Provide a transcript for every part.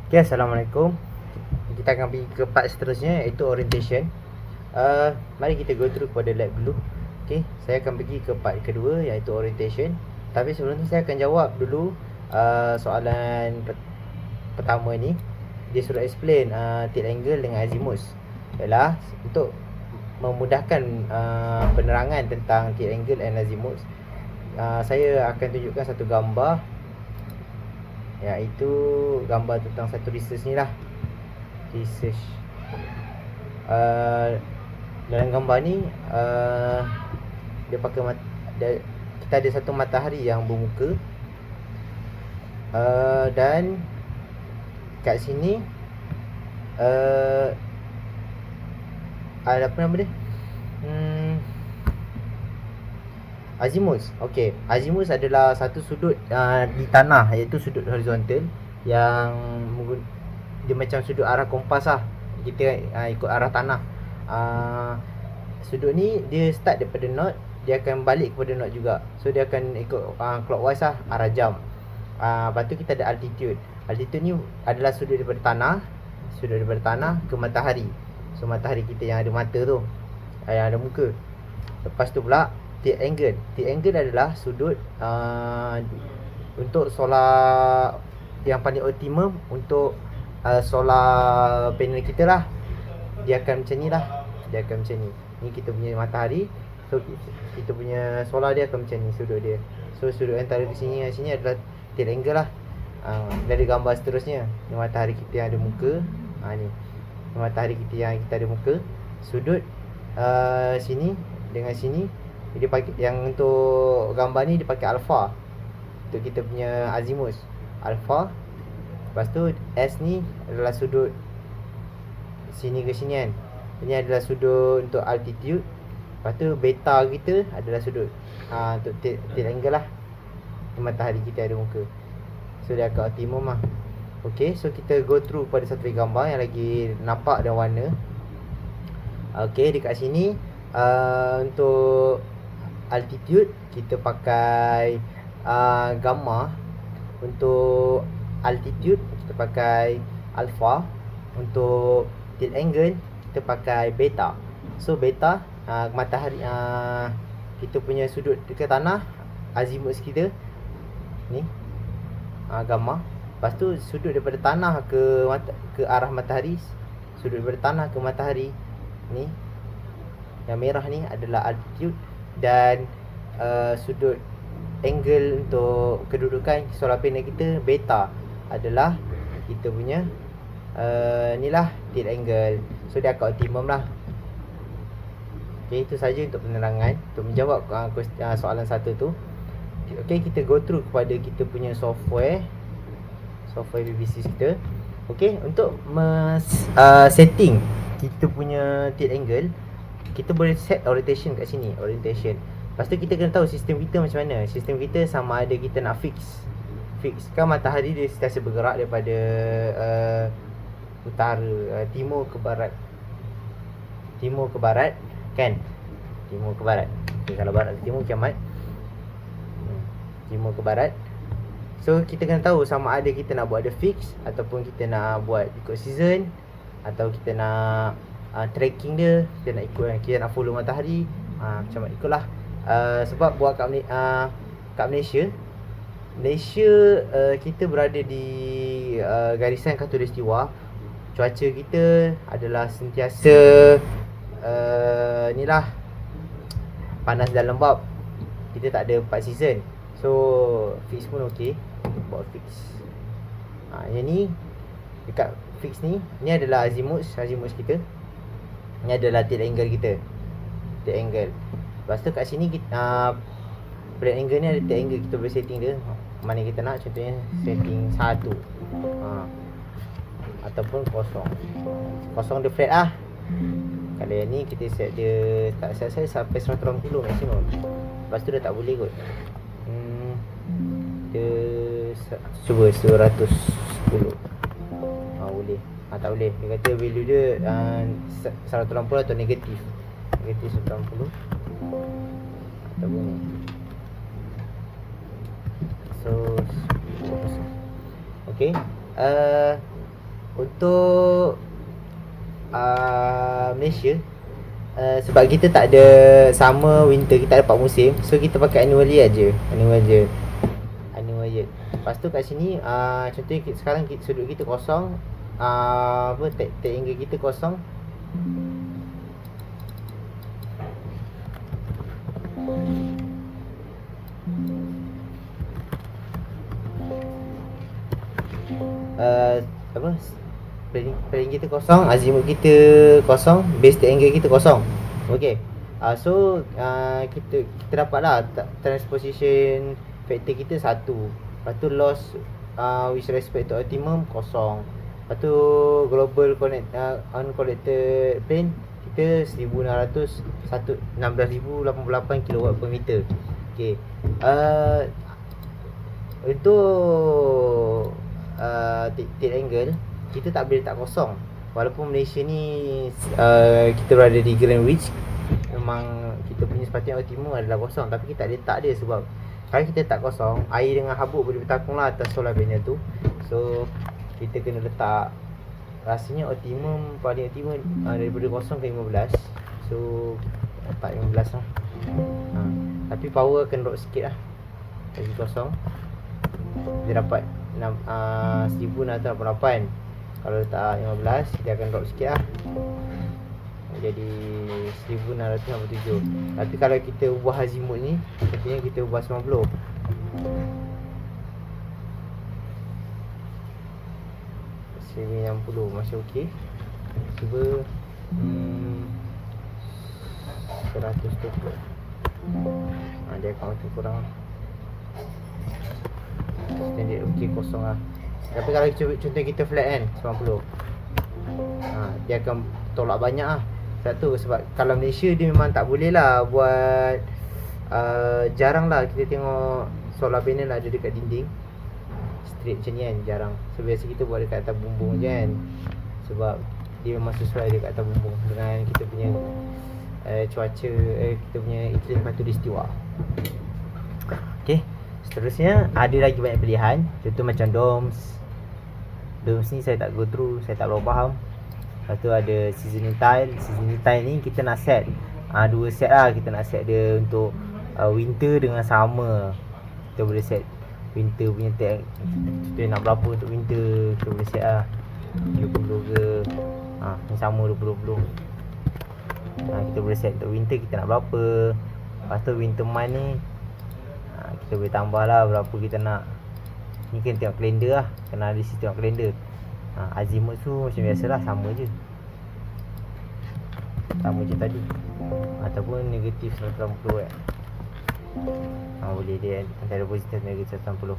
Okay, Assalamualaikum. Kita akan pergi ke part seterusnya, iaitu orientation. Mari kita go through kepada lab dulu. Okay, saya akan pergi ke part kedua, iaitu orientation. Tapi sebelum tu saya akan jawab dulu soalan pertama ni. Dia suruh explain tilt angle dengan azimuth. Ialah untuk memudahkan penerangan tentang tilt angle and azimuth, saya akan tunjukkan satu gambar, iaitu gambar tentang satu research ni lah. Research dalam gambar ni dia pakai kita ada satu matahari yang bermuka, dan kat sini apa nama dia, azimuth. Okey, azimuth adalah satu sudut di tanah, iaitu sudut horizontal yang dia macam sudut arah kompas lah. Kita ikut arah tanah. Sudut ni dia start daripada north, dia akan balik kepada north juga. So dia akan ikut clockwise lah, arah jam. Lepas tu kita ada altitude. Altitude ni adalah sudut daripada tanah ke matahari. So matahari kita yang ada mata tu, yang ada muka. Lepas tu pula tilt angle. Tilt angle adalah sudut untuk solar yang paling optimum untuk solar panel kita lah. Dia akan macam ni lah. Dia akan macam ni. Ni kita punya matahari. So kita punya solar dia akan macam ni sudut dia. So sudut antara di sini dan sini adalah tilt angle lah. Dari gambar seterusnya, ni matahari kita yang ada muka. Ni matahari kita yang kita ada muka. Sudut sini dengan sini dia pakai, yang untuk gambar ni dia pakai alpha. Untuk kita punya azimuth, alpha. Lepas tu S ni adalah sudut sini ke sini kan. Ini adalah sudut untuk altitude. Lepas tu beta kita adalah sudut untuk tilt angle lah. Matahari kita ada muka. So dia akan optimum lah. Okay, so kita go through pada satu gambar yang lagi nampak dan warna. Okay, dekat sini untuk altitude kita pakai gamma. Untuk altitude kita pakai alpha. Untuk tilt angle kita pakai beta. So beta matahari, kita punya sudut dekat tanah, azimuth kita ni gamma. Lepas tu sudut daripada tanah ke arah matahari, sudut daripada tanah ke matahari ni, yang merah ni adalah altitude. Dan sudut angle untuk kedudukan solar panel kita, beta, adalah kita punya ni lah, tilt angle. So dia akan optimum lah. Okay, itu saja untuk penerangan, untuk menjawab soalan satu tu. Okay, kita go through kepada kita punya software BBC kita. Okay, untuk setting kita punya tilt angle, kita boleh set orientation kat sini, orientation. Lepas tu kita kena tahu sistem kita macam mana. Sistem kita sama ada kita nak fix kan matahari dia sentiasa bergerak daripada utara, timur ke barat kan. Timur ke barat. Okay, kalau barat ke timur kiamat. Timur ke barat. So kita kena tahu sama ada kita nak buat dia fix ataupun kita nak buat ikut season, atau kita nak tracking dia, kita nak follow matahari. Macam mana ikutlah. Sebab buat kat Malaysia, kita berada di garisan khatulistiwa. Cuaca kita adalah sentiasa ni lah, panas dan lembap. Kita tak ada 4 season. So fix pun okey, buat fix. Yang ni dekat fix ni adalah azimuth kita. Ni adalah tilt angle kita. Tilt angle. Lepas tu kat sini kita plan angle ni ada tilt angle, kita boleh setting dia mana kita nak. Contohnya setting 1 ataupun kosong dia flat lah. Kalau yang ni kita set dia tak set sampai 180 maksimum. Lepas tu dah tak boleh kot. Dia cuba 110. Boleh. Tak boleh. Dia kata value dia 180 atau negatif 180 ataupun ni. So okay, Untuk Malaysia, sebab kita tak ada summer, winter, kita ada 4 musim. So kita pakai annual year je. Lepas tu kat sini contohnya sekarang sudut kita kosong, tag angle kita kosong. Planning kita kosong, azimut kita kosong, base tag angle kita kosong. Okey. So kita dapatlah transposition factor kita 1. Lepas tu loss with respect to optimum kosong. Lepas tu global unconnected plane kita 16,088 kW per meter. Okey. Untuk tilt angle kita tak boleh letak kosong. Walaupun Malaysia ni kita berada di Greenwich, memang kita punya sepatutnya optimum adalah kosong, tapi kita tak letak dia sebab kalau kita letak kosong, air dengan habuk boleh bertakung lah atas solar panel tu. So kita kena letak, rasanya paling optimum daripada kosong ke 15. So letak 15 lah. Tapi power akan drop sikit lah. Bagi kosong dia dapat 1688. Kalau letak 15 dia akan drop sikit lah, jadi 1667. Tapi kalau kita ubah azimut ni, contohnya kita ubah 90, sini 60 masih okey. Cuba 100 tu dia akan tu kurang standard okey kosong lah. Tapi kalau contoh kita flat kan 90, dia akan tolak banyak lah. Sebab kalau Malaysia dia memang tak boleh lah buat, jarang lah kita tengok solar panel ada dekat dinding straight macam ni kan, jarang. So biasa kita buat dekat atas bumbung je kan, sebab dia memang sesuai dekat atas bumbung dengan kita punya cuaca, kita punya iklim khatulistiwa. Okay, seterusnya ada lagi banyak pilihan. Contoh macam domes ni saya tak go through, saya tak berapa faham. Lepas tu ada seasoning tile ni kita nak set 2 set lah. Kita nak set dia untuk winter dengan summer. Kita boleh set winter punya tag, kita nak berapa untuk winter, kita boleh set lah 20 ke ni summer 20. Kita boleh set untuk winter kita nak berapa. Lepas tu winter month ni kita boleh tambah lah berapa kita nak. Ni kena tengok kalender lah, kena analisis tengok kalender. Azimut tu macam biasalah, sama je tadi. Ataupun negatif 180 kan. Boleh dia antara positif dan negatif 180.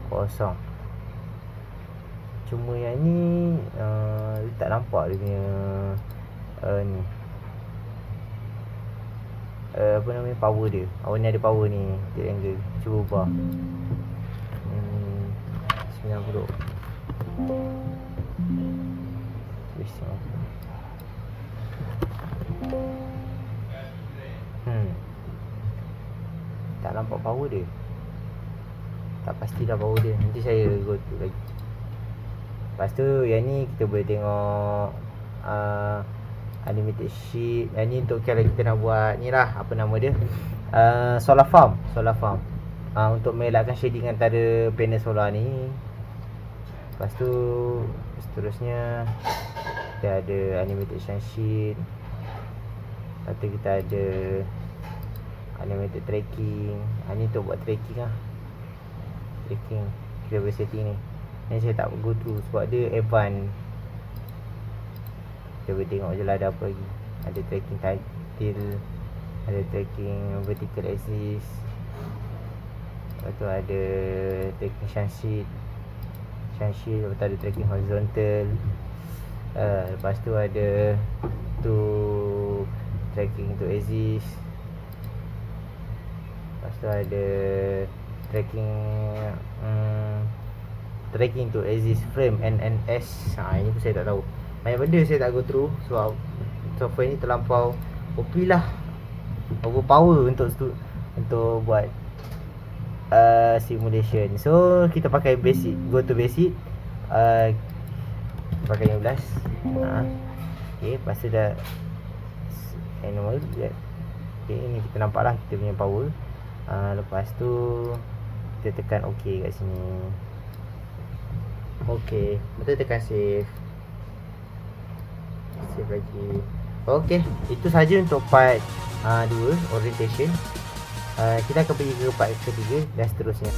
Kosong. Cuma yang ni tak nampak dia punya ni apa namanya, power dia. Awak ni ada power ni, tilt angle. Cuba ubah 90. Tak nampak power dia. Tak pastilah power dia. Nanti saya go tu lagi. Lepas tu yang ni kita boleh tengok unlimited sheet. Yang ni untuk kalau kita nak buat ni lah, apa nama dia, solar farm. Untuk mengelakkan shading antara panel solar ni. Lepas tu seterusnya kita ada unlimited sun sheet. Lepas tu kita ada unlimited tracking. Ni untuk buat tracking lah. Tracking kita boleh setting ni. Ni saya tak go through sebab dia advance. Kita boleh tengok je lah ada apa lagi. Ada tracking tilt, ada tracking vertical axis. Lepas tu ada tracking sun sheet. Lepas tu ada tracking horizontal. Lepas tu ada tu tracking to axis. Lepas tu ada tracking to axis frame NNS. Ini pun saya tak tahu. Banyak benda saya tak go through sebab software ni terlampau OP lah. overpower untuk buat simulation. So kita pakai basic, go to basic, pakai 15. Okay, lepas tu dah animal. Okay, ni kita nampak lah kita punya power. Lepas tu kita tekan OK kat sini. OK, betul, tekan save. Save lagi. OK, itu saja untuk part 2 orientation. Kita akan pergi ke part ketiga dan seterusnya.